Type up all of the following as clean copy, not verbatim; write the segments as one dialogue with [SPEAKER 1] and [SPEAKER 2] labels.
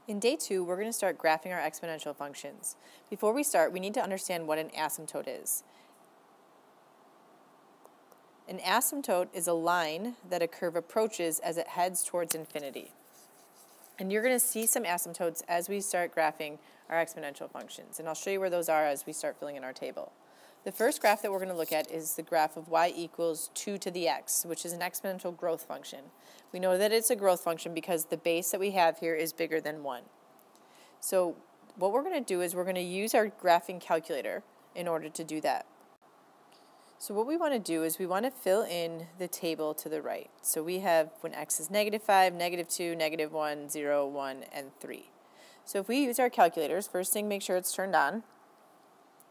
[SPEAKER 1] In day 2, we're going to start graphing our exponential functions. Before we start, we need to understand what an asymptote is. An asymptote is a line that a curve approaches as it heads towards infinity. And you're going to see some asymptotes as we start graphing our exponential functions. And I'll show you where those are as we start filling in our table. The first graph that we're going to look at is the graph of y equals 2 to the x, which is an exponential growth function. We know that it's a growth function because the base that we have here is bigger than 1. So what we're going to do is we're going to use our graphing calculator in order to do that. So what we want to do is we want to fill in the table to the right. So we have when x is -5, -2, -1, 0, 1, and 3. So if we use our calculators, first thing, make sure it's turned on.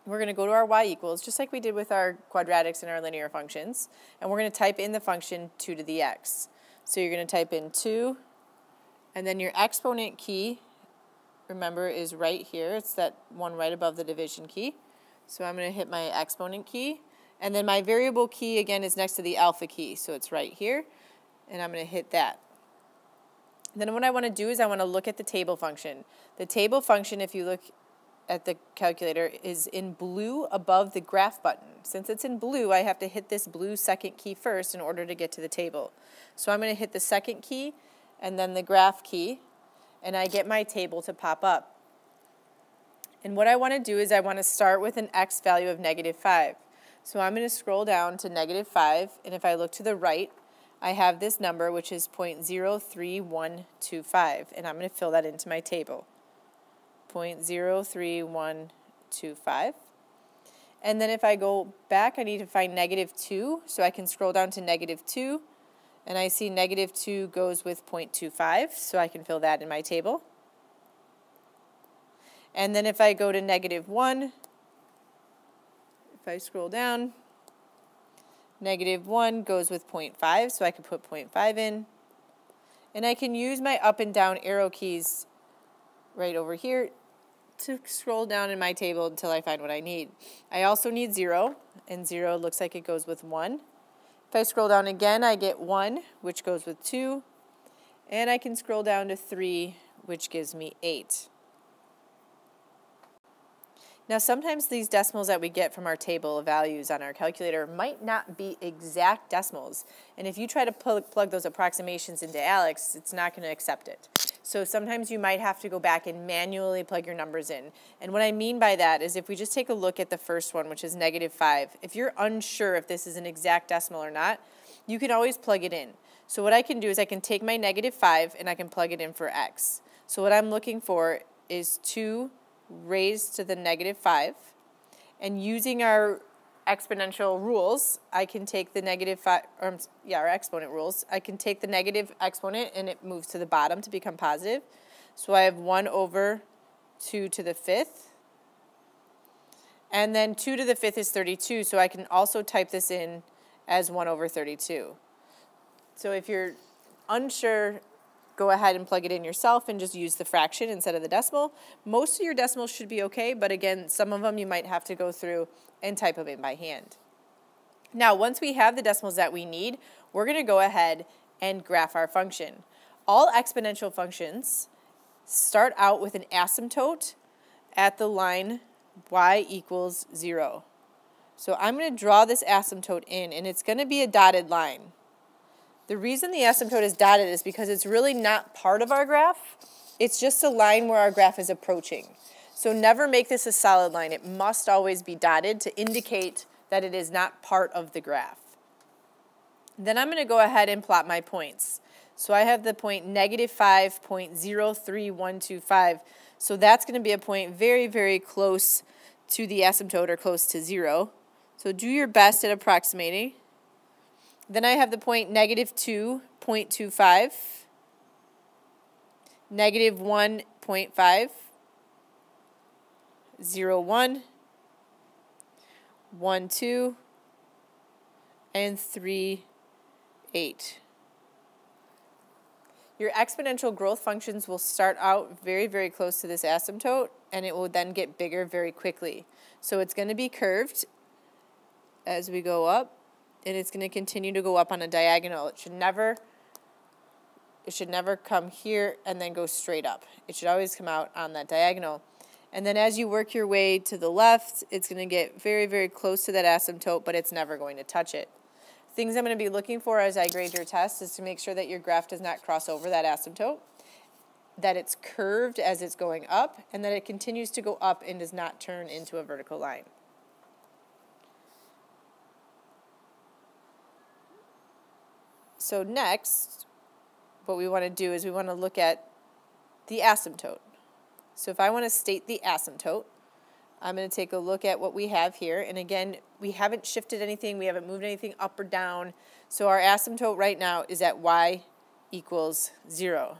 [SPEAKER 1] We're going to go to our y equals, just like we did with our quadratics and our linear functions, and we're going to type in the function 2 to the x. So you're going to type in 2, and then your exponent key, remember, is right here. It's that one right above the division key. So I'm going to hit my exponent key, and then my variable key, again, is next to the alpha key, so it's right here, and I'm going to hit that. Then what I want to do is I want to look at the table function. The table function, if you look at the calculator, is in blue above the graph button. Since it's in blue, I have to hit this blue second key first in order to get to the table. So I'm going to hit the second key and then the graph key, and I get my table to pop up. And what I want to do is I want to start with an x value of -5. So I'm going to scroll down to -5, and if I look to the right, I have this number, which is 0.03125, and I'm going to fill that into my table. 0.03125. And then if I go back, I need to find -2, so I can scroll down to -2, and I see -2 goes with 0.25, so I can fill that in my table. And then if I go to -1, if I scroll down, -1 goes with 0.5, so I can put 0.5 in. And I can use my up and down arrow keys right over here to scroll down in my table until I find what I need. I also need 0, and 0 looks like it goes with 1. If I scroll down again, I get 1, which goes with 2, and I can scroll down to 3, which gives me 8. Now sometimes these decimals that we get from our table of values on our calculator might not be exact decimals, and if you try to plug those approximations into ALEKS, it's not going to accept it. So sometimes you might have to go back and manually plug your numbers in. And what I mean by that is if we just take a look at the first one, which is -5, if you're unsure if this is an exact decimal or not, you can always plug it in. So what I can do is I can take my -5 and I can plug it in for x. So what I'm looking for is 2 raised to the -5, and using our exponential rules, I can take the our exponent rules, I can take the negative exponent and it moves to the bottom to become positive. So I have 1 over 2 to the 5th, and then 2 to the 5th is 32, so I can also type this in as 1 over 32. So if you're unsure, go ahead and plug it in yourself and just use the fraction instead of the decimal. Most of your decimals should be okay, but again, some of them you might have to go through and type them in by hand. Now, once we have the decimals that we need, we're going to go ahead and graph our function. All exponential functions start out with an asymptote at the line y equals 0. So I'm going to draw this asymptote in, and it's going to be a dotted line. The reason the asymptote is dotted is because it's really not part of our graph. It's just a line where our graph is approaching. So never make this a solid line. It must always be dotted to indicate that it is not part of the graph. Then I'm going to go ahead and plot my points. So I have the point -5.03125. So that's going to be a point very, very close to the asymptote or close to 0. So do your best at approximating. Then I have the point -2.25, -1.5, 0, 1, 1, 2, and 3, 8. Your exponential growth functions will start out very, very close to this asymptote, and it will then get bigger very quickly. So it's going to be curved as we go up, and it's going to continue to go up on a diagonal. It should never It should never come here and then go straight up. It should always come out on that diagonal. And then as you work your way to the left, it's going to get very, very close to that asymptote, but it's never going to touch it. Things I'm going to be looking for as I grade your test is to make sure that your graph does not cross over that asymptote, that it's curved as it's going up, and that it continues to go up and does not turn into a vertical line. So next, what we want to do is we want to look at the asymptote. So if I want to state the asymptote, I'm going to take a look at what we have here. And again, we haven't shifted anything. We haven't moved anything up or down. So our asymptote right now is at y equals 0.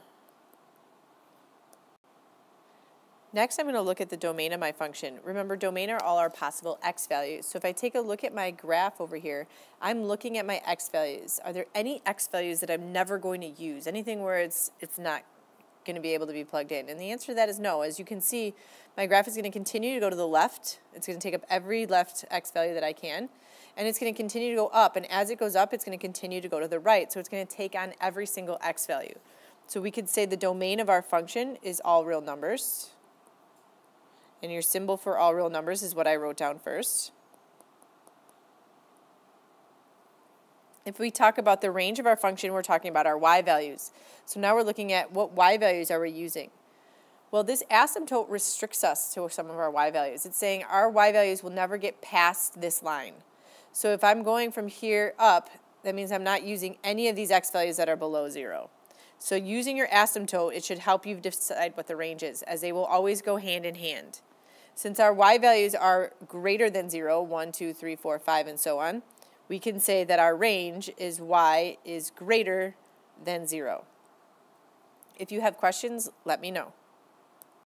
[SPEAKER 1] Next, I'm going to look at the domain of my function. Remember, domain are all our possible x values. So if I take a look at my graph over here, I'm looking at my x values. Are there any x values that I'm never going to use? Anything where it's not going to be able to be plugged in? And the answer to that is no. As you can see, my graph is going to continue to go to the left. It's going to take up every left x value that I can. And it's going to continue to go up. And as it goes up, it's going to continue to go to the right. So it's going to take on every single x value. So we could say the domain of our function is all real numbers. And your symbol for all real numbers is what I wrote down first. If we talk about the range of our function, we're talking about our y values. So now we're looking at what y values are we using. Well, this asymptote restricts us to some of our y values. It's saying our y values will never get past this line. So if I'm going from here up, that means I'm not using any of these x values that are below 0. So using your asymptote, it should help you decide what the range is, as they will always go hand in hand. Since our y values are greater than 0, 1, 2, 3, 4, 5, and so on, we can say that our range is y is greater than 0. If you have questions, let me know.